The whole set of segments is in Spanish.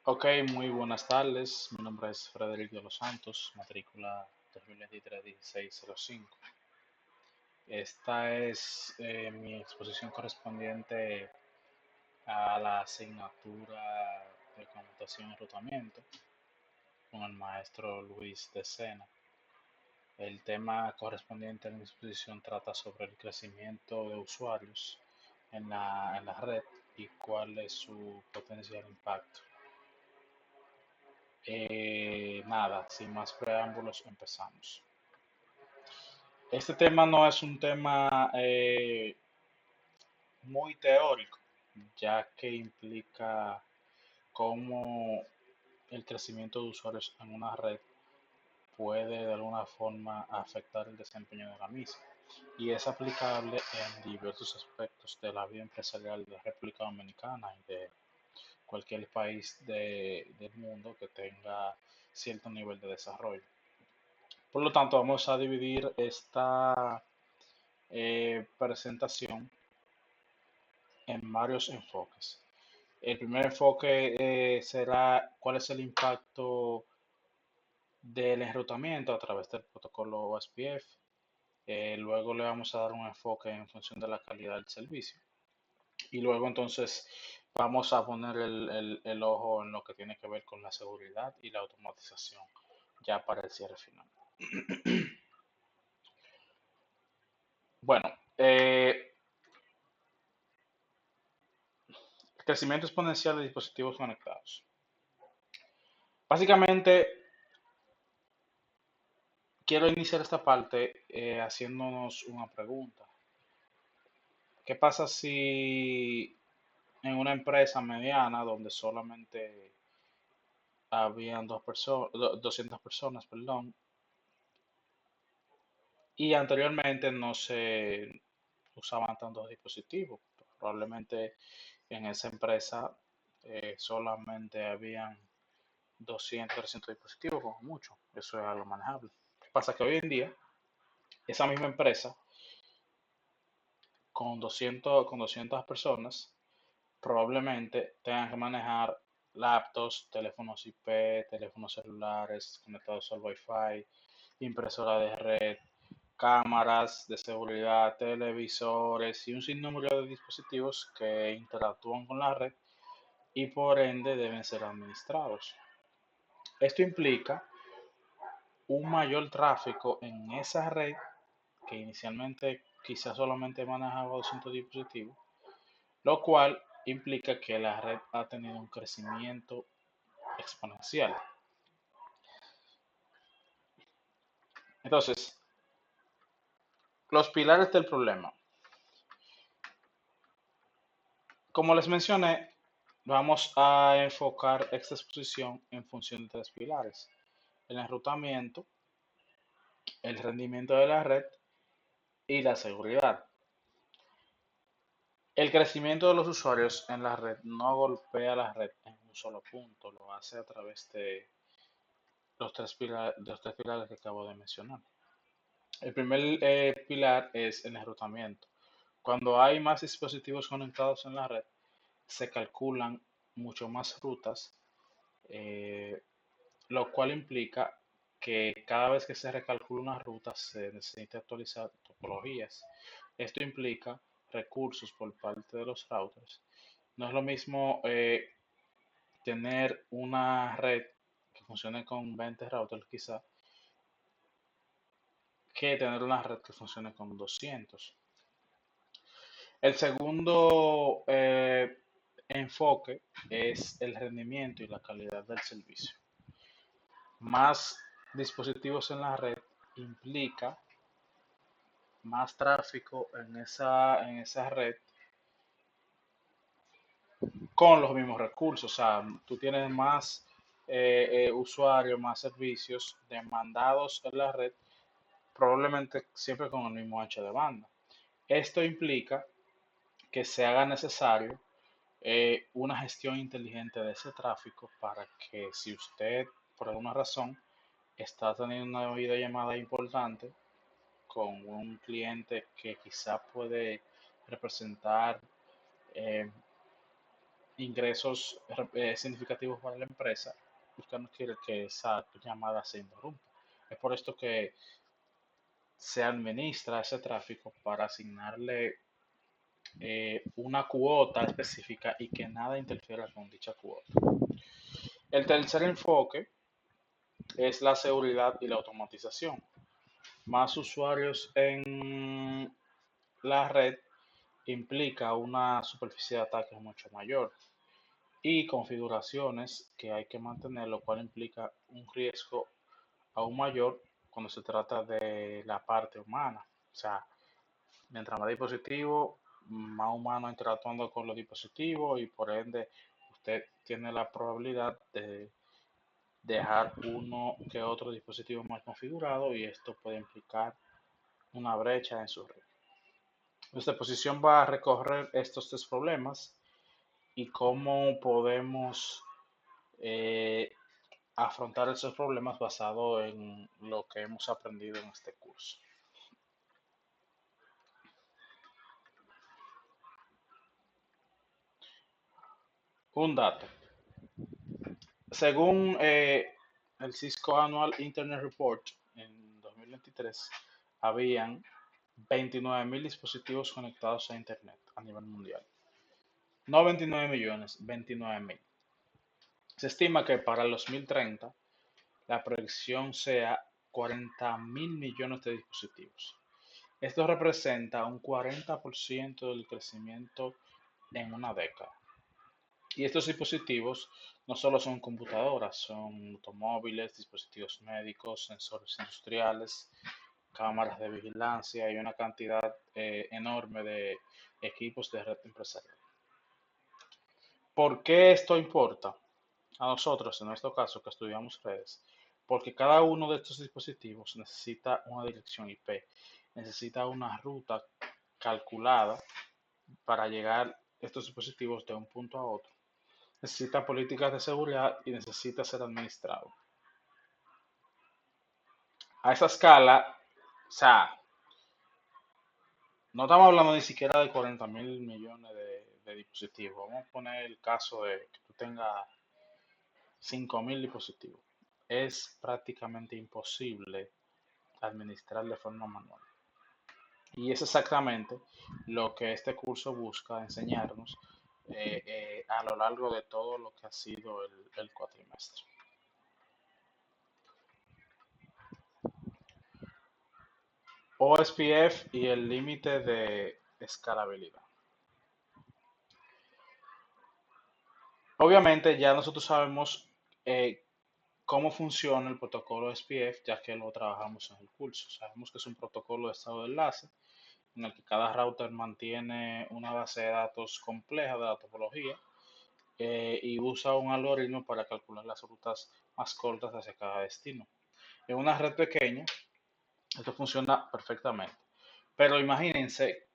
Ok, muy buenas tardes. Mi nombre es Frederick de los Santos, matrícula 2023-1605. Esta es mi exposición correspondiente a la asignatura de computación y enrutamiento con el maestro Luis de Sena. El tema correspondiente a mi exposición trata sobre el crecimiento de usuarios en la red y cuál es su potencial impacto. Nada, sin más preámbulos, empezamos. Este tema no es un tema muy teórico, ya que implica cómo el crecimiento de usuarios en una red puede de alguna forma afectar el desempeño de la misma y es aplicable en diversos aspectos de la vida empresarial de la República Dominicana y de cualquier país del mundo que tenga cierto nivel de desarrollo. Por lo tanto, vamos a dividir esta presentación en varios enfoques. El primer enfoque será cuál es el impacto del enrutamiento a través del protocolo OSPF. Luego le vamos a dar un enfoque en función de la calidad del servicio. Y luego entonces vamos a poner el ojo en lo que tiene que ver con la seguridad y la automatización, ya para el cierre final. Bueno, crecimiento exponencial de dispositivos conectados. Básicamente, quiero iniciar esta parte haciéndonos una pregunta. ¿Qué pasa si en una empresa mediana donde solamente habían 200 personas, perdón, y anteriormente no se usaban tantos dispositivos? Probablemente en esa empresa solamente habían 200, 300 dispositivos como mucho. Eso es algo manejable. ¿Qué pasa? Que hoy en día esa misma empresa con 200 personas probablemente tengan que manejar laptops, teléfonos IP, teléfonos celulares conectados al Wi-Fi, impresora de red, cámaras de seguridad, televisores y un sinnúmero de dispositivos que interactúan con la red y por ende deben ser administrados. Esto implica un mayor tráfico en esa red que inicialmente quizás solamente manejaba 200 dispositivos, lo cual implica que la red ha tenido un crecimiento exponencial. Entonces, los pilares del problema. Como les mencioné, vamos a enfocar esta exposición en función de tres pilares: el enrutamiento, el rendimiento de la red y la seguridad. El crecimiento de los usuarios en la red no golpea la red en un solo punto, lo hace a través de los tres pilares que acabo de mencionar. El primer pilar es el enrutamiento. Cuando hay más dispositivos conectados en la red, se calculan mucho más rutas, eh, lo cual implica que cada vez que se recalcula una ruta se necesita actualizar topologías. Esto implica recursos por parte de los routers. No es lo mismo tener una red que funcione con 20 routers quizá que tener una red que funcione con 200. El segundo enfoque es el rendimiento y la calidad del servicio. Más dispositivos en la red implica más tráfico en esa red con los mismos recursos. O sea, tú tienes más usuarios, más servicios demandados en la red, probablemente siempre con el mismo ancho de banda. Esto implica que se haga necesario una gestión inteligente de ese tráfico para que si usted por alguna razón está teniendo una videollamada importante con un cliente que quizá puede representar eh, ingresos significativos para la empresa, usted no quiere que esa llamada se interrumpa. Es por esto que se administra ese tráfico para asignarle una cuota específica y que nada interfiera con dicha cuota. El tercer enfoque es la seguridad y la automatización. Más usuarios en la red implica una superficie de ataque mucho mayor y configuraciones que hay que mantener, lo cual implica un riesgo aún mayor cuando se trata de la parte humana. O sea, mientras más dispositivos, más humanos interactuando con los dispositivos y por ende usted tiene la probabilidad de dejar uno que otro dispositivo mal configurado y esto puede implicar una brecha en su red. Nuestra exposición va a recorrer estos tres problemas y cómo podemos eh, afrontar esos problemas basado en lo que hemos aprendido en este curso. Un dato. Según el Cisco Annual Internet Report en 2023, habían 29.000 dispositivos conectados a Internet a nivel mundial. No 29 millones, 29.000. Se estima que para el 2030 la proyección sea 40.000 millones de dispositivos. Esto representa un 40% del crecimiento en una década. Y estos dispositivos no solo son computadoras, son automóviles, dispositivos médicos, sensores industriales, cámaras de vigilancia y una cantidad enorme de equipos de red empresarial. ¿Por qué esto importa? A nosotros, en nuestro caso, que estudiamos redes, porque cada uno de estos dispositivos necesita una dirección IP, necesita una ruta calculada para llegar estos dispositivos de un punto a otro, necesita políticas de seguridad y necesita ser administrado. A esa escala, o sea, no estamos hablando ni siquiera de 40.000 millones de dispositivos. Vamos a poner el caso de que tú tengas 5.000 dispositivos. Es prácticamente imposible administrar de forma manual. Y es exactamente lo que este curso busca enseñarnos a lo largo de todo lo que ha sido el cuatrimestre. OSPF y el límite de escalabilidad. Obviamente ya nosotros sabemos eh, cómo funciona el protocolo OSPF, ya que lo trabajamos en el curso. Sabemos que es un protocolo de estado de enlace en el que cada router mantiene una base de datos compleja de la topología y usa un algoritmo para calcular las rutas más cortas hacia cada destino. En una red pequeña, esto funciona perfectamente. Pero imagínense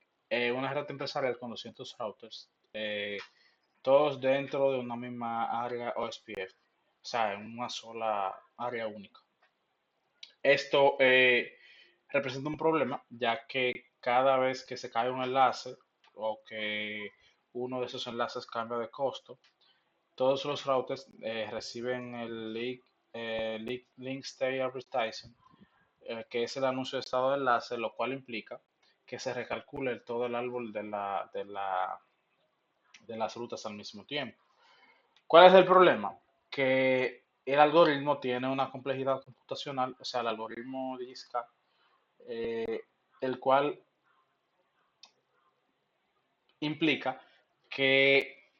una red empresarial con 200 routers, todos dentro de una misma área OSPF, o sea, en una sola área única. Esto representa un problema, ya que cada vez que se cae un enlace o que uno de esos enlaces cambia de costo, todos los routers reciben el link state advertising, que es el anuncio de estado de enlace, lo cual implica que se recalcule todo el árbol de las rutas al mismo tiempo. ¿Cuál es el problema? Que el algoritmo tiene una complejidad computacional, o sea, el algoritmo de ISCA, eh, el cual implica que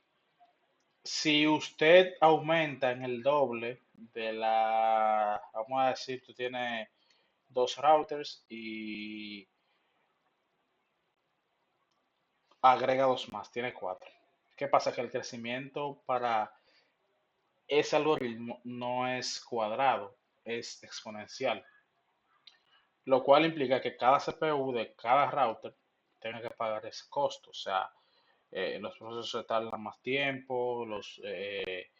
si usted aumenta en el doble de vamos a decir, tú tienes dos routers y agrega dos más, tiene cuatro. ¿Qué pasa? Que el crecimiento para ese algoritmo no es cuadrado, es exponencial, lo cual implica que cada CPU de cada router tenga que pagar ese costo. O sea, los procesos se tardan más tiempo, eh,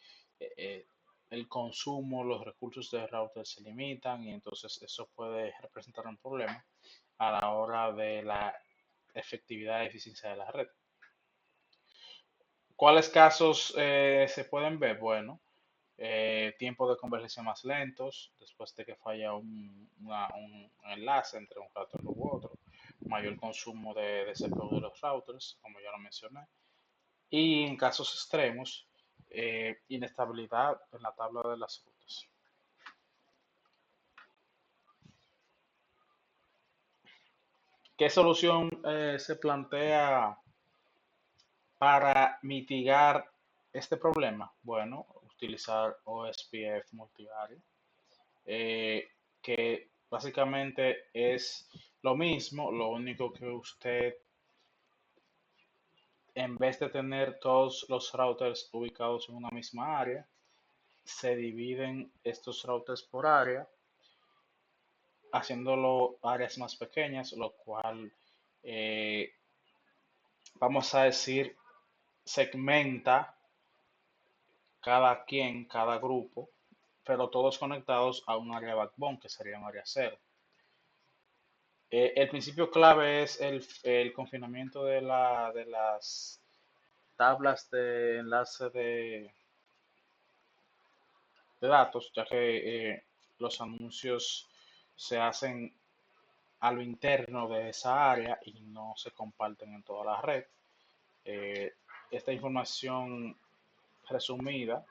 el consumo, los recursos del router se limitan y entonces eso puede representar un problema a la hora de la efectividad y eficiencia de la red. ¿Cuáles casos se pueden ver? Bueno, tiempo de convergencia más lentos después de que falla un enlace entre un router u otro, mayor consumo de CPU de los routers, como ya lo mencioné, y en casos extremos, inestabilidad en la tabla de las rutas. ¿Qué solución se plantea para mitigar este problema? Bueno, utilizar OSPF multivariate, eh, que básicamente es lo mismo, lo único que usted, en vez de tener todos los routers ubicados en una misma área, se dividen estos routers por área, haciéndolo áreas más pequeñas, lo cual, eh, vamos a decir, segmenta cada quien, cada grupo, pero todos conectados a un área backbone, que sería un área cero. El principio clave es el confinamiento de las tablas de enlace de datos, ya que los anuncios se hacen a lo interno de esa área y no se comparten en toda la red. Eh, Esta información resumida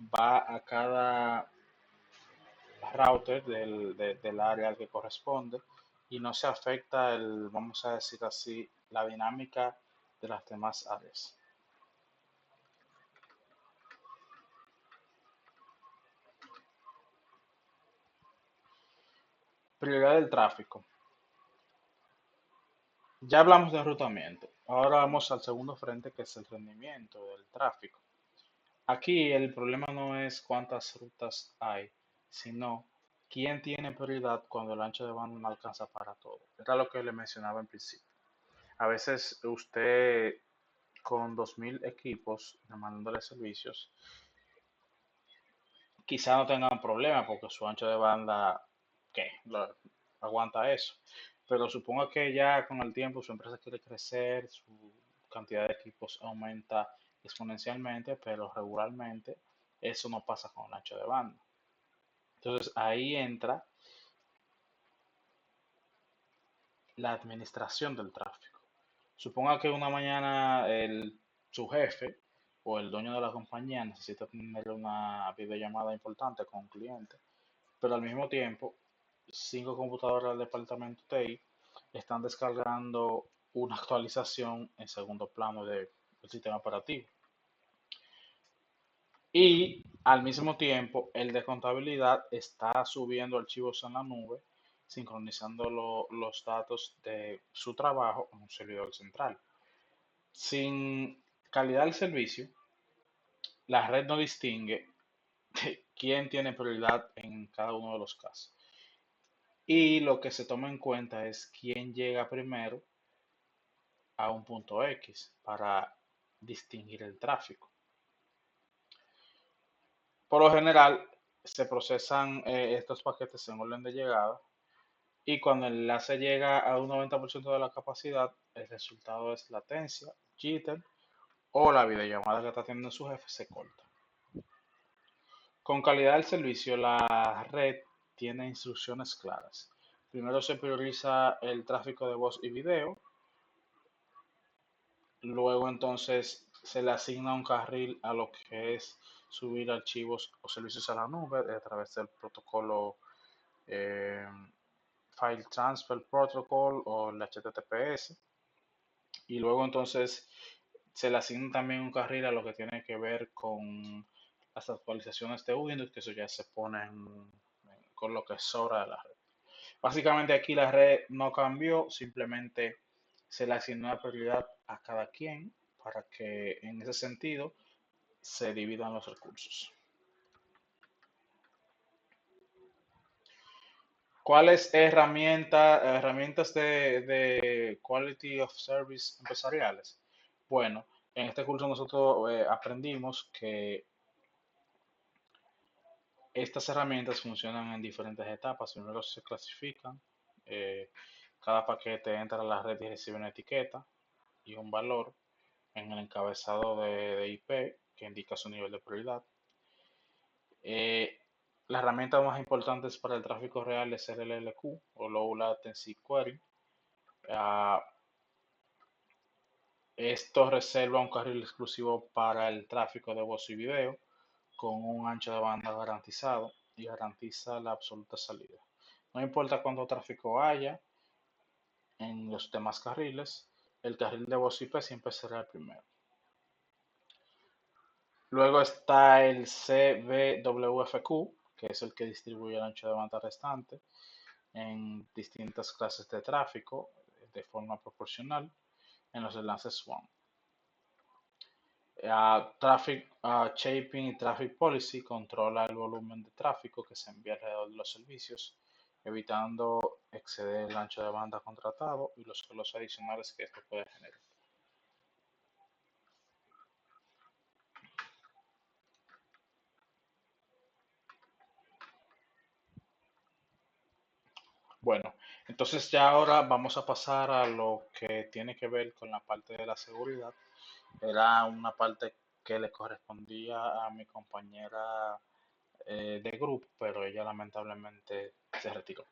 va a cada router del área al que corresponde y no se afecta vamos a decir así, la dinámica de las demás áreas. Prioridad del tráfico. Ya hablamos de enrutamiento. Ahora vamos al segundo frente, que es el rendimiento del tráfico. Aquí el problema no es cuántas rutas hay, sino quién tiene prioridad cuando el ancho de banda no alcanza para todo. Era lo que le mencionaba en principio. A veces usted con 2000 equipos demandándole servicios, quizá no tengan problema porque su ancho de banda, ¿qué? Aguanta eso. Pero suponga que ya con el tiempo su empresa quiere crecer, su cantidad de equipos aumenta exponencialmente, pero regularmente eso no pasa con el ancho de banda. Entonces ahí entra la administración del tráfico. Suponga que una mañana su jefe o el dueño de la compañía necesita tener una videollamada importante con un cliente, pero al mismo tiempo, 5 computadoras del departamento TI están descargando una actualización en segundo plano del sistema operativo. Y al mismo tiempo, el de contabilidad está subiendo archivos en la nube, sincronizando los datos de su trabajo en un servidor central. Sin calidad del servicio, la red no distingue quién tiene prioridad en cada uno de los casos. Y lo que se toma en cuenta es quién llega primero a un punto X para distinguir el tráfico. Por lo general, se procesan estos paquetes en orden de llegada y cuando el enlace llega a un 90% de la capacidad, el resultado es latencia, jitter o la videollamada que está teniendo su jefe se corta. Con calidad del servicio, la red tiene instrucciones claras. Primero se prioriza el tráfico de voz y video, luego entonces se le asigna un carril a lo que es subir archivos o servicios a la nube a través del protocolo eh, File Transfer Protocol o el HTTPS. Y luego entonces se le asigna también un carril a lo que tiene que ver con las actualizaciones de Windows, que eso ya se pone con lo que sobra de la red. Básicamente aquí la red no cambió, simplemente se le asignó la prioridad a cada quien para que en ese sentido se dividan los recursos. ¿Cuáles herramientas de Quality of Service empresariales? Bueno, en este curso nosotros aprendimos que estas herramientas funcionan en diferentes etapas. Primero se clasifican, eh, cada paquete entra a la red y recibe una etiqueta y un valor. en el encabezado de IP que indica su nivel de prioridad. Eh, las herramientas más importantes para el tráfico real es el LLQ o Low Latency Query. Ah, Esto reserva un carril exclusivo para el tráfico de voz y video con un ancho de banda garantizado y garantiza la absoluta salida. No importa cuánto tráfico haya en los demás carriles, el carril de voz IP siempre será el primero. Luego está el CBWFQ, que es el que distribuye el ancho de banda restante en distintas clases de tráfico de forma proporcional en los enlaces SWAN. Traffic Shaping y Traffic Policy controla el volumen de tráfico que se envía alrededor de los servicios, evitando exceder el ancho de banda contratado y los costos adicionales que esto puede generar. Bueno, entonces ya ahora vamos a pasar a lo que tiene que ver con la parte de la seguridad. Era una parte que le correspondía a mi compañera de grupo, pero ella lamentablemente se retiró.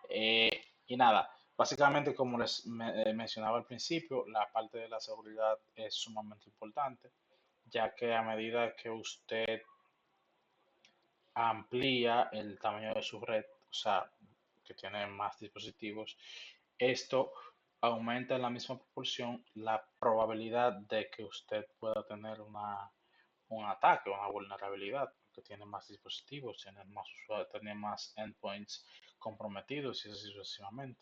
Y nada, básicamente como les mencionaba al principio, la parte de la seguridad es sumamente importante, ya que a medida que usted amplía el tamaño de su red, o sea, que tiene más dispositivos, esto aumenta en la misma proporción la probabilidad de que usted pueda tener un ataque, una vulnerabilidad, porque tiene más dispositivos, tiene más usuarios, tiene más endpoints comprometidos y así sucesivamente.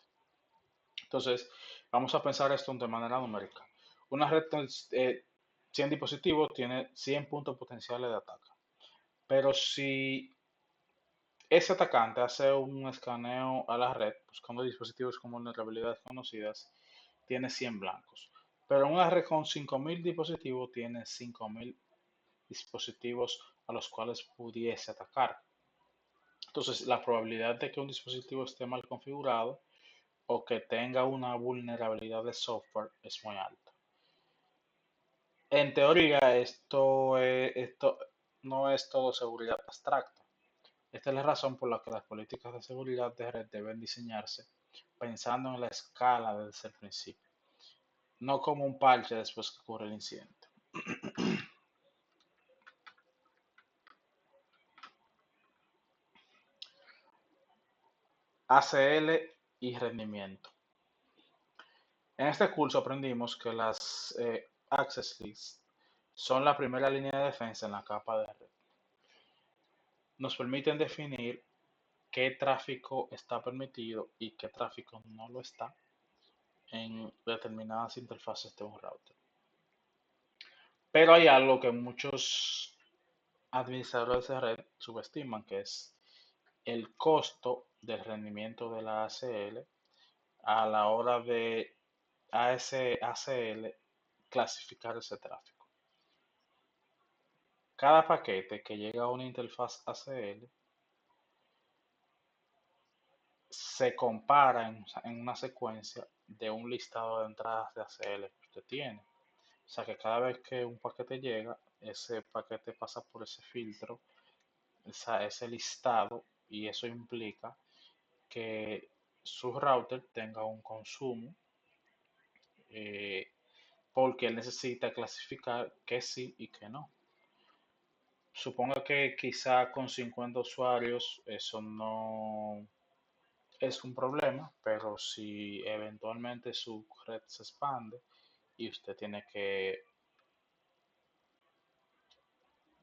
Entonces, vamos a pensar esto de manera numérica. Una red con 100 dispositivos tiene 100 puntos potenciales de ataque. Pero si ese atacante hace un escaneo a la red buscando dispositivos con vulnerabilidades conocidas, tiene 100 blancos. Pero una red con 5.000 dispositivos tiene 5.000 dispositivos a los cuales pudiese atacar. Entonces, la probabilidad de que un dispositivo esté mal configurado o que tenga una vulnerabilidad de software es muy alta. En teoría, esto no es todo seguridad abstracta. Esta es la razón por la que las políticas de seguridad de red deben diseñarse pensando en la escala desde el principio, no como un parche después que ocurre el incidente. ACL y rendimiento. En este curso aprendimos que las access lists son la primera línea de defensa en la capa de red. Nos permiten definir qué tráfico está permitido y qué tráfico no lo está en determinadas interfaces de un router. Pero hay algo que muchos administradores de red subestiman, que es el costo del rendimiento de la ACL a la hora de a ese ACL clasificar ese tráfico. Cada paquete que llega a una interfaz ACL se compara en una secuencia de un listado de entradas de ACL que usted tiene. O sea que cada vez que un paquete llega, ese paquete pasa por ese filtro, ese listado, y eso implica que su router tenga un consumo eh, porque él necesita clasificar que sí y que no. Suponga que quizá con 50 usuarios eso no es un problema, pero si eventualmente su red se expande y usted tiene que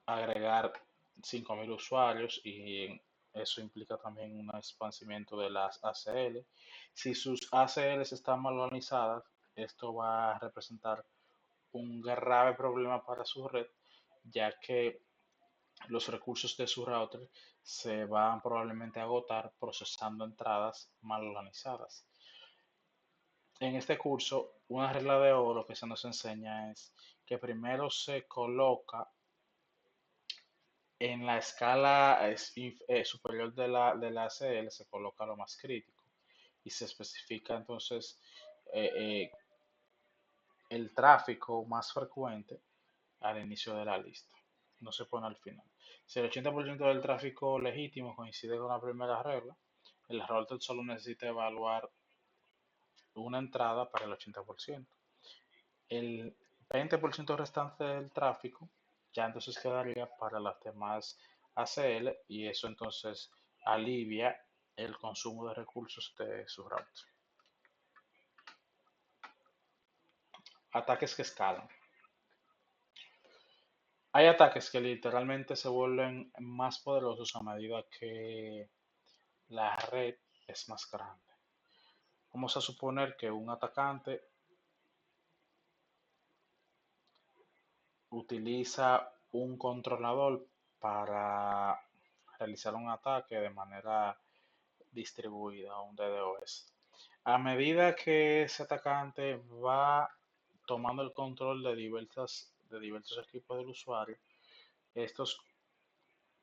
agregar 5.000 usuarios y eso implica también un expansimiento de las ACL. Si sus ACLs están mal organizadas, esto va a representar un grave problema para su red, ya que los recursos de su router se van probablemente a agotar procesando entradas mal organizadas. En este curso, una regla de oro que se nos enseña es que primero se coloca en la escala superior de la ACL, se coloca lo más crítico y se especifica entonces eh, eh, el tráfico más frecuente al inicio de la lista, no se pone al final. Si el 80% del tráfico legítimo coincide con la primera regla, el router solo necesita evaluar una entrada para el 80%. El 20% restante del tráfico ya entonces quedaría para las demás ACL y eso entonces alivia el consumo de recursos de su router. Ataques que escalan. Hay ataques que literalmente se vuelven más poderosos a medida que la red es más grande. Vamos a suponer que un atacante utiliza un controlador para realizar un ataque de manera distribuida, un DDoS. A medida que ese atacante va tomando el control de diversos equipos del usuario, estos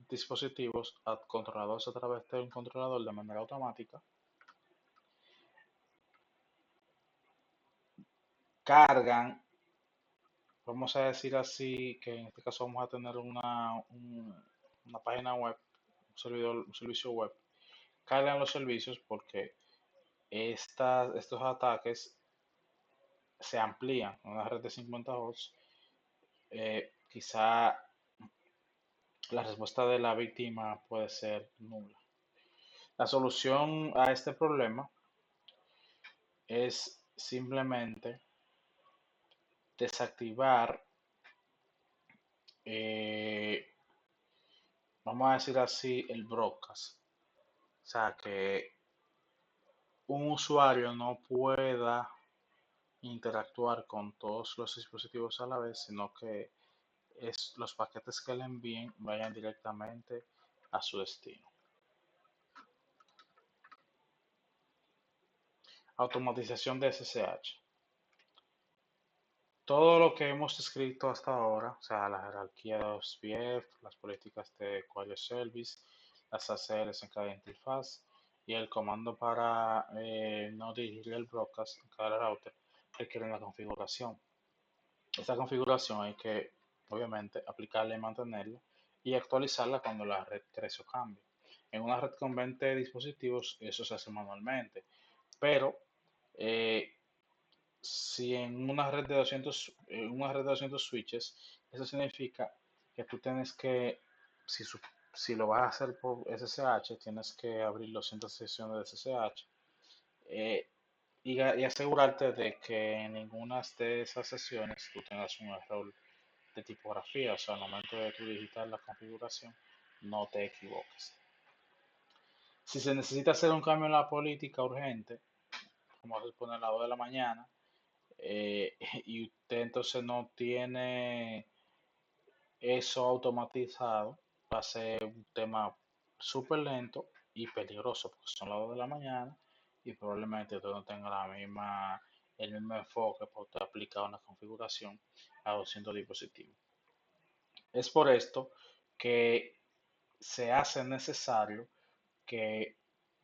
dispositivos controlados a través de un controlador de manera automática cargan, vamos a decir así, que en este caso vamos a tener una página web, un servicio web, cargan los servicios porque estos ataques se amplían en una red de 50 Hz. Quizá la respuesta de la víctima puede ser nula. La solución a este problema es simplemente desactivar, eh, vamos a decir así, el broadcast. O sea, que un usuario no pueda interactuar con todos los dispositivos a la vez, sino que los paquetes que le envíen vayan directamente a su destino. Automatización de SSH. Todo lo que hemos escrito hasta ahora, o sea, la jerarquía de los VF, las políticas de Quality Service, las ACLs en cada interfaz y el comando para no dirigir el broadcast en cada router requieren la configuración. Esta configuración hay que, obviamente, aplicarla y mantenerla y actualizarla cuando la red crece o cambie. En una red con 20 dispositivos eso se hace manualmente, pero eh, si en una red de 200 switches, eso significa que tú tienes que, si, si lo vas a hacer por SSH, tienes que abrir 200 sesiones de SSH eh, y asegurarte de que en ninguna de esas sesiones tú tengas un error de tipografía, o sea, al momento de tu digitar la configuración, no te equivoques. Si se necesita hacer un cambio en la política urgente, como se pone a las 2 de la mañana, eh, y usted entonces no tiene eso automatizado, va a ser un tema súper lento y peligroso, porque son las 2 de la mañana y probablemente usted no tenga el mismo enfoque para usted aplicar una configuración a 200 dispositivos. Es por esto que se hace necesario que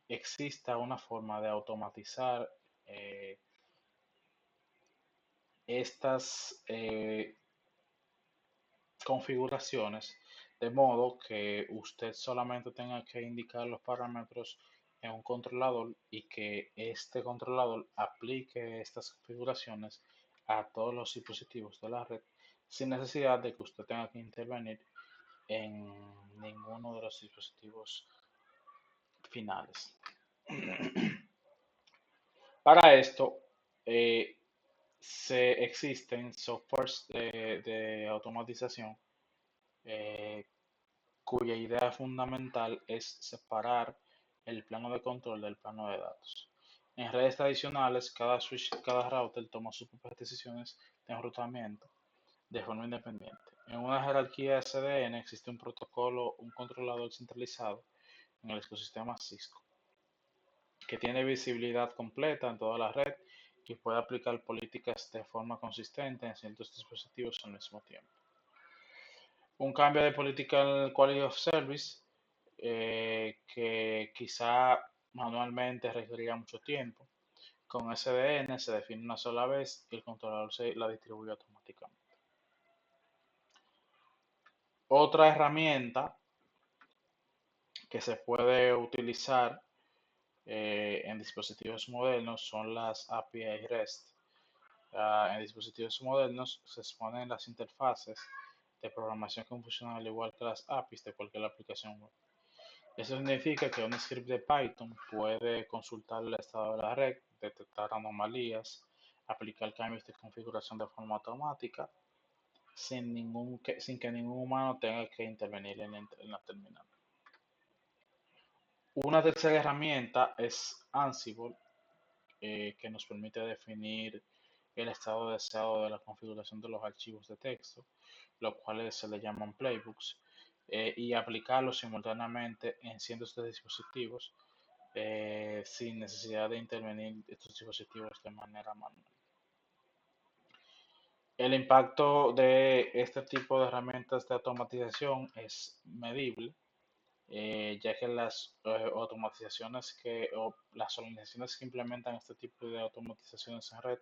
exista una forma de automatizar eh, estas configuraciones de modo que usted solamente tenga que indicar los parámetros en un controlador y que este controlador aplique estas configuraciones a todos los dispositivos de la red sin necesidad de que usted tenga que intervenir en ninguno de los dispositivos finales. Para esto, existen softwares de automatización eh, cuya idea fundamental es separar el plano de control del plano de datos. En redes tradicionales, cada switch, cada router toma sus propias decisiones de enrutamiento de forma independiente. En una jerarquía SDN existe un protocolo, un controlador centralizado en el ecosistema Cisco, que tiene visibilidad completa en toda la red y puede aplicar políticas de forma consistente en ciertos dispositivos al mismo tiempo. Un cambio de Political Quality of Service que quizá manualmente requeriría mucho tiempo, Con SDN se define una sola vez y el controlador se la distribuye automáticamente. Otra herramienta que se puede utilizar en dispositivos modernos son las API REST. En dispositivos modernos se exponen las interfaces de programación que funcionan al igual que las APIs de cualquier aplicación web. Eso significa que un script de Python puede consultar el estado de la red, detectar anomalías, aplicar cambios de configuración de forma automática, sin que ningún humano tenga que intervenir en la terminal. Una tercera herramienta es Ansible, que nos permite definir el estado deseado de la configuración de los archivos de texto, los cuales se le llaman playbooks, y aplicarlos simultáneamente en cientos de dispositivos sin necesidad de intervenir estos dispositivos de manera manual. El impacto de este tipo de herramientas de automatización es medible, ya que las automatizaciones o las organizaciones que implementan este tipo de automatizaciones en red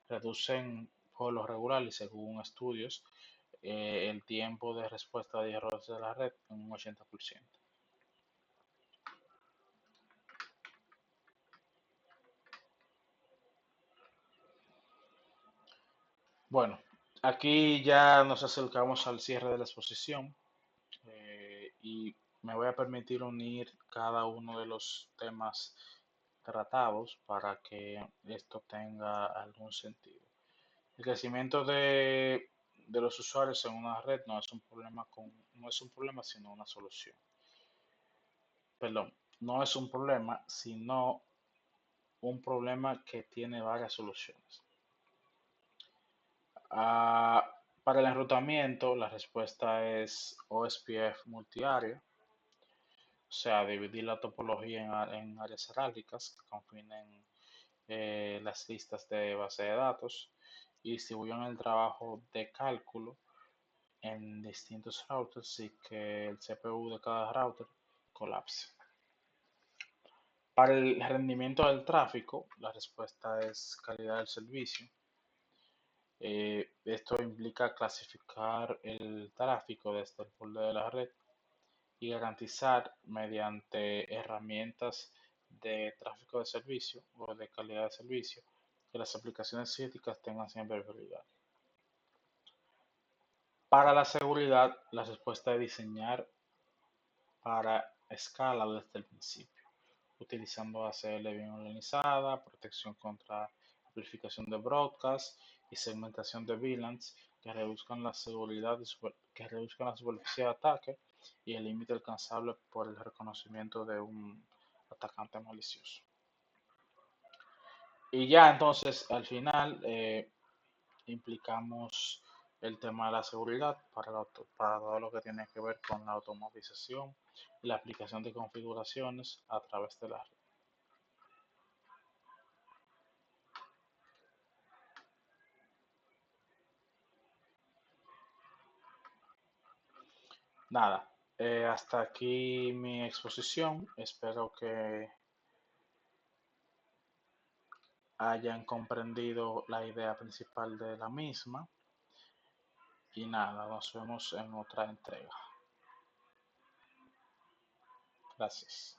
reducen por lo regular y según estudios el tiempo de respuesta de errores de la red en un 80%. Bueno, aquí ya nos acercamos al cierre de la exposición y me voy a permitir unir cada uno de los temas tratados para que esto tenga algún sentido. El crecimiento de los usuarios en una red no es un problema, sino una solución. Perdón, no es un problema, sino un problema que tiene varias soluciones. Ah, para el enrutamiento, la respuesta es OSPF multiárea, o sea, dividir la topología en áreas heráldicas que confinen las listas de base de datos y distribuyan el trabajo de cálculo en distintos routers y que el CPU de cada router colapse. Para el rendimiento del tráfico, la respuesta es calidad del servicio. Esto implica clasificar el tráfico desde el borde de la red y garantizar mediante herramientas de tráfico de servicio o de calidad de servicio que las aplicaciones críticas tengan siempre prioridad. Para la seguridad, la respuesta es diseñar para escala desde el principio, utilizando ACL bien organizada, protección contra amplificación de broadcast y segmentación de VLANs que reduzcan la seguridad que reduzcan la superficie de ataque y el límite alcanzable por el reconocimiento de un atacante malicioso. Y ya entonces al final implicamos el tema de la seguridad para todo lo que tiene que ver con la automatización y la aplicación de configuraciones a través de la red. Nada, hasta aquí mi exposición. Espero que hayan comprendido la idea principal de la misma. Y nada, nos vemos en otra entrega. Gracias.